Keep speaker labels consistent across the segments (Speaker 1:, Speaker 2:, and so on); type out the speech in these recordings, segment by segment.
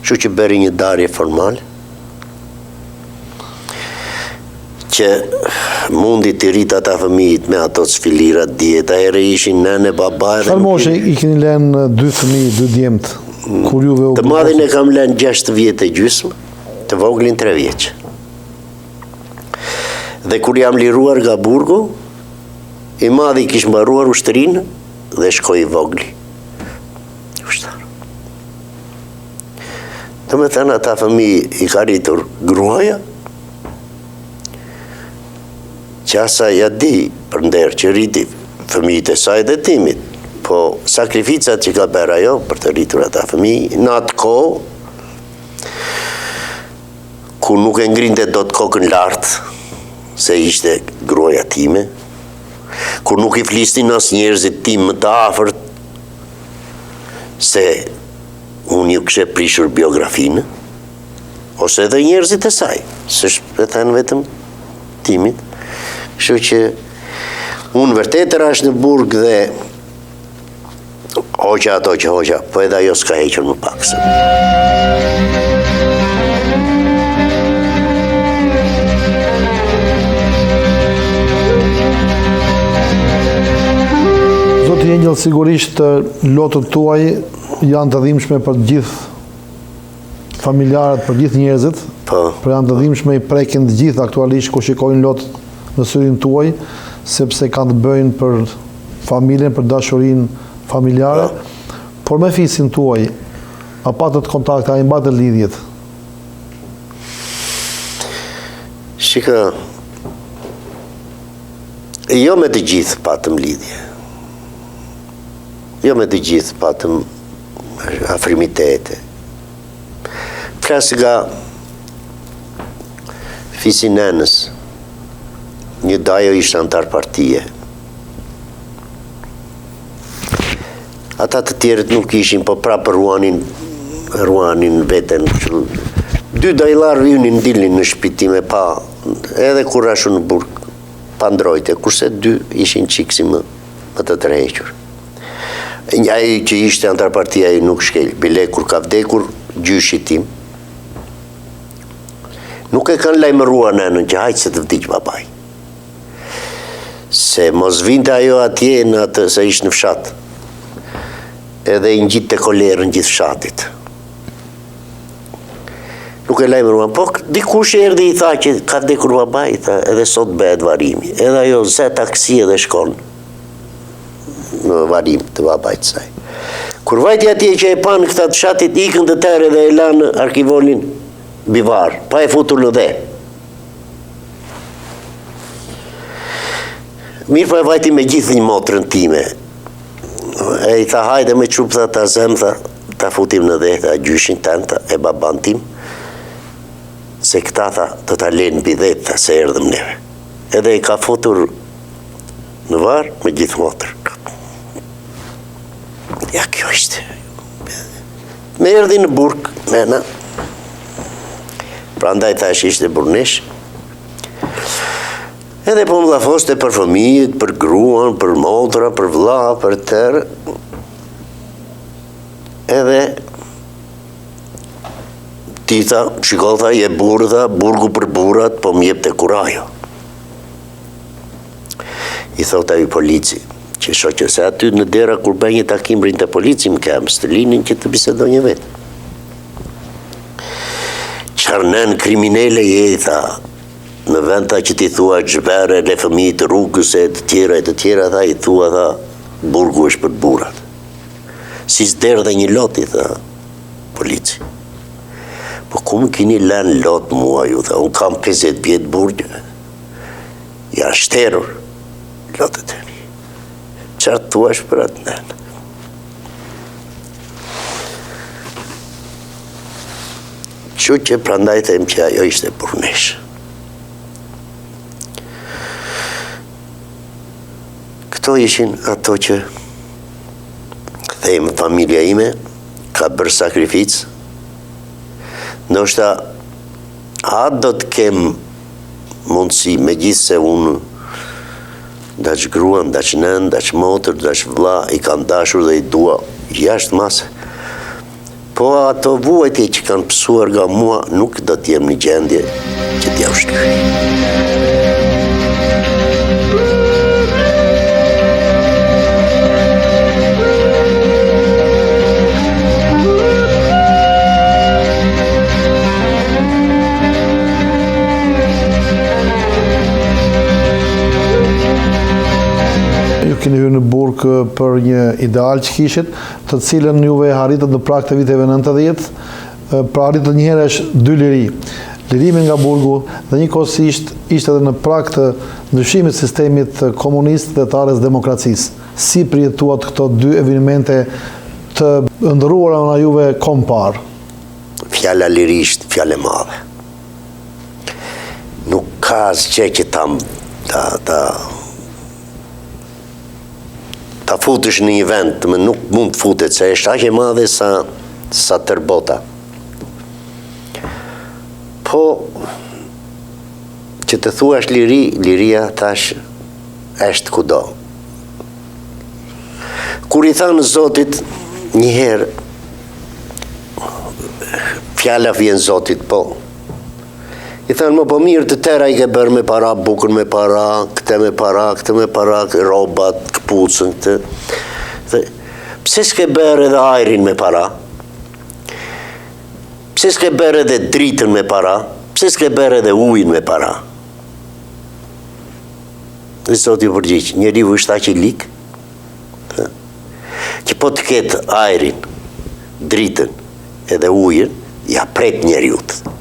Speaker 1: Kështu që bëri një darje formal që mundi të rrit ata fëmijët me ato sfilirat dieta, ere ishin nene, baba.
Speaker 2: Çfarë moshe i keni lënë 2 fëmijë, 2 djemt? Kur juve u
Speaker 1: Të madhin e kam lënë 6 vjet e gjysmë, të voglin 3 vjeç. Dhe kur jam liruar nga burgu, i madhi kish mbaruar ushtërinë dhe shkoi i vogli. Ushtar. Të me thënë ata fëmijë i ka rritur gruaja, që asa ja di për nderë që rriti fëmijët e saj dhe timit, po sakrificat që ka bërë ajo për të rritur ata fëmijë, në atë kohë, ku nuk e ngrinte do të kokën lartë, se ishte gruaja time, ku nuk i flistin as njerëzit tim më të afërt, se unë ju këshe prishur biografinë, ose edhe njerëzit e saj, së shpëtan vetëm timit. Kështu që unë vërtet rash në burg dhe hoqa ato që hoqa, po edhe ajo s'ka hequr më pak se.
Speaker 2: Zoti Engjell, sigurisht lotët tuaj janë të dhimbshme për gjithë familjarët, për gjithë njerëzit, për janë të dhimbshme, i prekin të gjithë aktualisht ku shikojnë lotët në syrin tuaj, sepse kanë të bëjnë për familjen, për dashurinë familjare, por me fisin tuaj, a patët kontakte, a i mbajtët lidhjet?
Speaker 1: Shika, jo me të gjithë patëm lidhje. Jo me të gjithë patëm afrimitete. Flasë nga fisin nënës, një dajo ishte antar partije. Ata të tjerët nuk ishin, po prapë ruanin veten. 2 dajlar vynin dilnin në shpitime pa, edhe kur rashu në burg, pa ndrojtje, kurse 2 ishin qiksi më të tërhequr. Ai që ishte antar partija ai nuk shkel, bile kur ka vdekur gjyshi tim, nuk e kanë lajmëruar nënën që hajtë se të vdiq babaj. Se mos vinte ajo atje në atë se ishtë në fshat, edhe i ngjit të kolerën gjithë fshatit. Nuk e lajmëruan, po dikush erdhi i tha që ka vdekur babaj, edhe sot bëhet varimi. Edhe ajo zë taksi edhe shkon në varim të babajt saj. Kur vajti atje që e panë këta të fshatit, ikën të tërë dhe e lanë arkivolin bivar, pa e futur në dhe. Mirë po e vajti me gjithë një motrën time. E i tha hajde me qupë, tha ta zem, tha ta futim në dhe, tha gjyshin tënë, e baban tim, se këta tha të ta lenë bidet, tha se erdhëm neve. Edhe i ka futur në varë me gjithë motrë. Ja kjo ishte. Me erdhi në burg, nena. Pra ndaj thash ishte burnesh. Edhe po më dhafoste për fëmijët, për gruan, për motra, për vlla, për tërë. Edhe ti tha, shiko tha, je burë tha, burgu për burat, po më jep të kurajo. I thot ai polici, që shoqë se aty në dera kur bëj një takim rinë të polici më kemë, së të linin që të bisedoj një vetë. Qarnën kriminele je, i tha, në vend ta që ti thua gjbere, le fëmijët rrugës e të tjera, tha, i thua, tha, burgu është për burat. Si s'derë dhe një lot, i tha, polici. Po ku më kini lënë lot mua, ju tha, unë kam 50 vjetë burgjë. Ja shterur, lotët e mi. Qartë thua është për atë nënë. Që që prandaj them që ajo ishte burnesh. Këto ishin ato që thejmë familja ime ka bërë sakrificë. Ndoshta atë do të kem mundësi, me gjithë se unë daq gruan, daq nën, daq motër, daq vlla, i kam dashur dhe i dua jashtë mase. Po ato vuajtje që kanë pësuar nga mua nuk do t'jem një gjendje që t'ja ushtyj.
Speaker 2: Keni hyrë në burg për një ideal që kishit, të cilën juve arritët në prag të viteve 90, pra arritët njëherë është dy liri. Lirimi nga burgu dhe njëkohësisht ishte edhe në prag të ndryshimit sistemit komunist dhe të arës demokracisë. Si përjetuat këto dy evenimente të ndëruara nga juve kompar?
Speaker 1: Fjala lirisht, fjale madhe. Nuk ka asgjë që ta futesh në një vend, nuk mund të futet, se është aq e madhe sa tërbota. Po, që të thuash liri, liria tash është kudo. Kur i thanë Zotit, njëherë, fjala vjen Zotit, po. I thënë, më po mirë të tëra i ke bërë me para, bukën me para, këte me para, robat, këpucën, këtë. Pse s'ke bërë edhe ajrin me para? Pse s'ke bërë edhe dritën me para? Pse s'ke bërë edhe ujin me para? Dhe Zoti përgjigj, njeriu është aq i lik, që po të ketë ajrin, dritën edhe ujin, ja pret njeriut.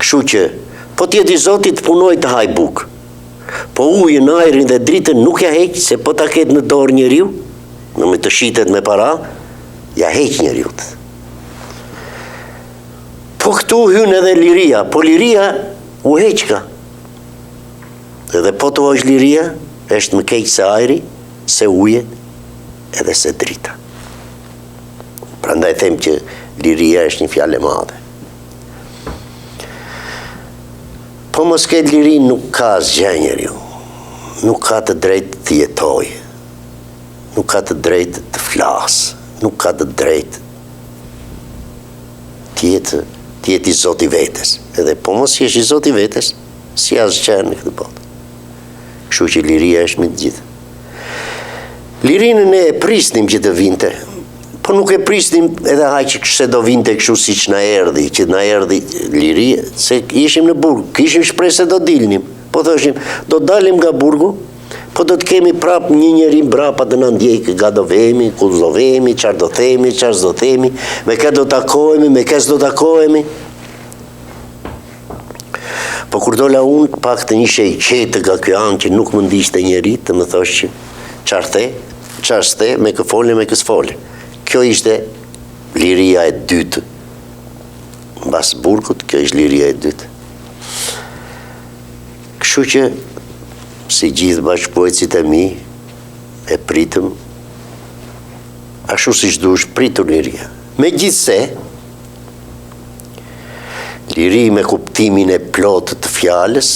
Speaker 1: Kështu që, po t'jeti Zotit punoj të haj bukë, po ujin, ajrin dhe dritën nuk ja heq, se po ta ketë në dorë njeriu, në me të shitet me para, ja heq njeriut. Po këtu hynë edhe liria, po liria u heqka. Edhe po të ojsh liria, është më keq se ajri, se uje, edhe se drita. Prandaj them që liria është një fjalë e madhe. Po mos ketë liri nuk ka asgjë njeriu. Nuk ka të drejtë të jetojë. Nuk ka të drejtë të flasë. Nuk ka të drejtë të jetë i Zoti vetes. Edhe po mos jesh i Zoti vetes, si asgjë në këtë botë. Kështu që liria është me të gjithë. Lirinë ne e prisnim që të vinte, po nuk e prisnim edhe haj që se do vinte kështu si që na erdhi, që na erdhi liria, se ishim në burg, kishim shpresë se do dilnim, po thoshim, do dalim nga burgu, po do të kemi prap një njeri mbrapa të na ndjej nga do vemi, ku do vemi, çfarë do themi, çfarë s'do themi, me kë do takohemi, me kë s'do takohemi. Po kur dola unë, pak të një i qetë nga kjo anë që nuk më ndishte njeri, të më thosh që çfarë s'the, me kë fole, me kë s'fole. Kjo ishte liria e dytë. Mbas burgut, kjo ishte liria e dytë. Kështu që, si gjithë bashkëpunëtorët e mi, e pritëm, ashtu si dush pritur liria. Megjithse, liri me kuptimin e plotë të fjalës,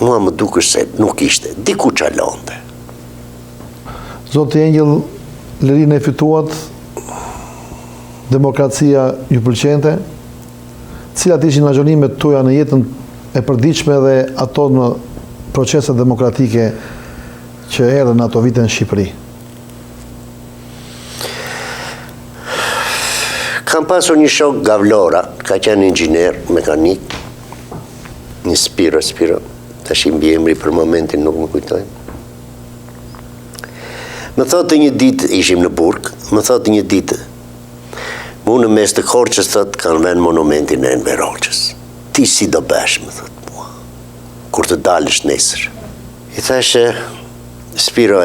Speaker 1: mua më dukesh se nuk ishte, diku çalonte.
Speaker 2: Zoti Engjëll, lirinë e fituat, demokracia ju pëlqente, cilat ishin ragjonimet tuaja në jetën e përditshme dhe ato në proceset demokratike që erdhën ato vite në Shqipëri?
Speaker 1: Kam pasur një shok Gavlora, ka qenë inxhinier, mekanik, një Spiro, tash i mbiemri për momentin nuk më kujtoj. Më thotë një ditë, ishim në burg, më thotë një ditë, mu në mes të Korçës, thotë, kanë vënë monumentin e Enver Hoxhës. Ti si do bësh, më thotë mua, kur të dalësh nesër. I thashë, Spiro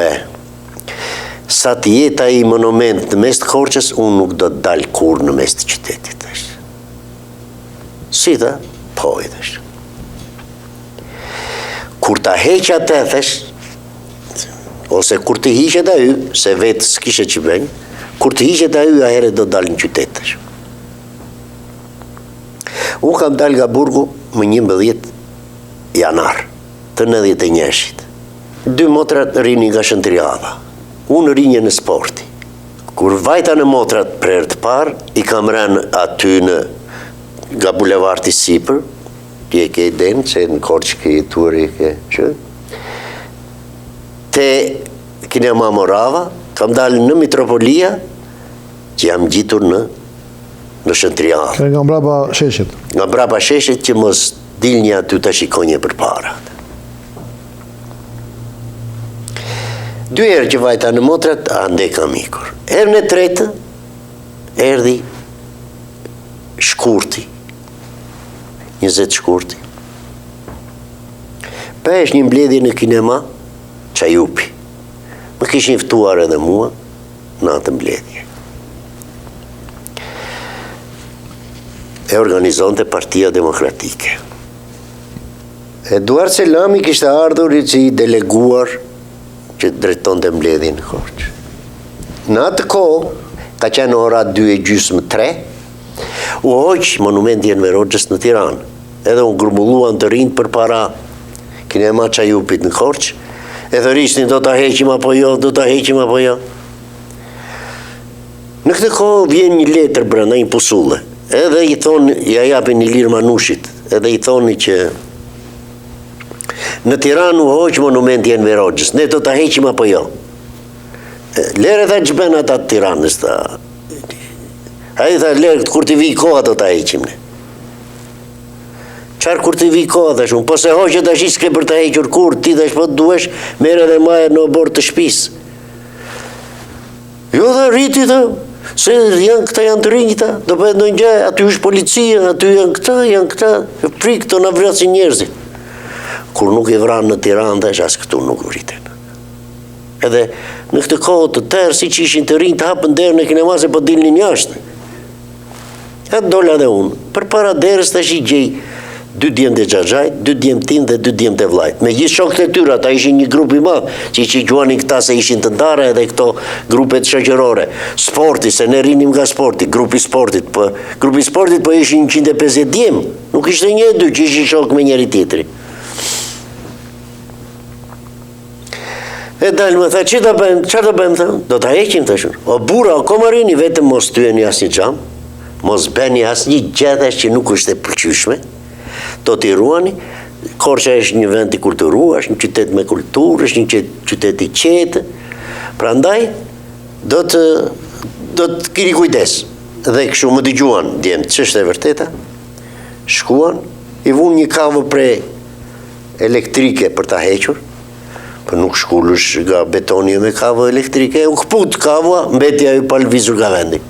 Speaker 1: sa të jetë ai monument në mes të Korçës, unë nuk do të dalë kur në mes të qytetit, thashë. Si tha? Po, i thashë. Kur ta heq atë, thashë, ose kur të hiqet ai, se vetë s'kishe që bëjnë, kur të hiqet ai, ahere do dalë në qytet. Unë kam dalë nga burgu më 11 janar të 91-shit. 2 motrat rini nga Shëndriava. Unë rinje në sporti. Kur vajta në motrat për herë të parë, i kam rënë aty nga bulevardi Sipër, ti e ke denë, që në Korçë ke jetuar e ke që, te Kinema Morava, kam dalë në Mitropolia, që jam gjitur në Shëndriava.
Speaker 2: Nga mbrapa sheshit.
Speaker 1: Nga mbrapa sheshit që mos dilnja aty të shikonje për para. 2 herë që vajta në motrat, ande kam ikur. Herën e tretë, erdi Shkurti. 20 Shkurti. Pesh një mbledhje në kinema, Qajupi. Më kishin ftuar edhe mua në atë mbledhje. E organizonte Partia Demokratike. Eduard Selami kishte ardhur që i deleguar që drejtonte mbledhjen në Korçë. Në atë kohë, ka qenë ora 2:30-3, u hoq monumenti Enver Hoxhës në Tiranë. Edhe unë grumbulluan të rinjt për para Kinema Qajupit në Korçë, e thërishtin do ta heqim apo jo, do ta heqim apo jo. Në këtë kohë vjen një letër brenda, një pusulle. Edhe i thonë, ja japin Ilir Manushit, edhe i thoni që në Tiranë u hoq monumenti Enver Hoxhës, ne do ta heqim apo jo. Lere tha që ben ata të Tiranës, tha. A i tha, lere, kur t'i vi koha do ta heqim ne. Qarë kur t'i vi koha, tha shumë, po se hoqët ashtë s'ke për ta hequr kur, ti dhe shpo të duesh, mere dhe maja në bord të shpis. Jo dhe rriti, tha, se këta janë të rinjta, do për ndonjë gjë, aty është policia, aty janë këta, prik të në vrasin njerëzit. Kur nuk i vranë në Tiranë, dhe as këtu nuk vriten. Edhe në këtë kohë të tërë, si që ishin të rinjë të hapën derën e kinema se po dilnin jashtë. Atë dola dhe unë, për para derës të shi gjej 2 djemë të Xhaxhajt, 2 djemë tim dhe 2 djemë të vlajt. Me gjithë shokët e tyra, ta ishin një grup i madh, që i gjuanin këta se ishin të ndare edhe këto grupet shoqërore. Sporti, se ne rinim nga sporti, grupi sportit po ishin 150 djemë, nuk ishte 1-2 që ishin shok me njëri tjetri. E dalë më tha, qërë të bëjmë, tha, do të heqim të shumë. O bura, o komarini, vetëm mos tyeni asë një gjam, mos beni asë një gjedhesh që nuk është e përqyshme, do t'i ruani, Korça është një vend i kulturu, është një qytet me kulturë, është një qytet i qetë, pra ndaj, do të kini kujdes. Dhe këshu më dëgjuan, djemë, që është e vërteta, shkuan, i vun një kavë pre elektrike për ta hequr, për nuk shkullush nga betoni me kavë elektrike, u këput kavëa, mbeti ajo palvizur nga vendi.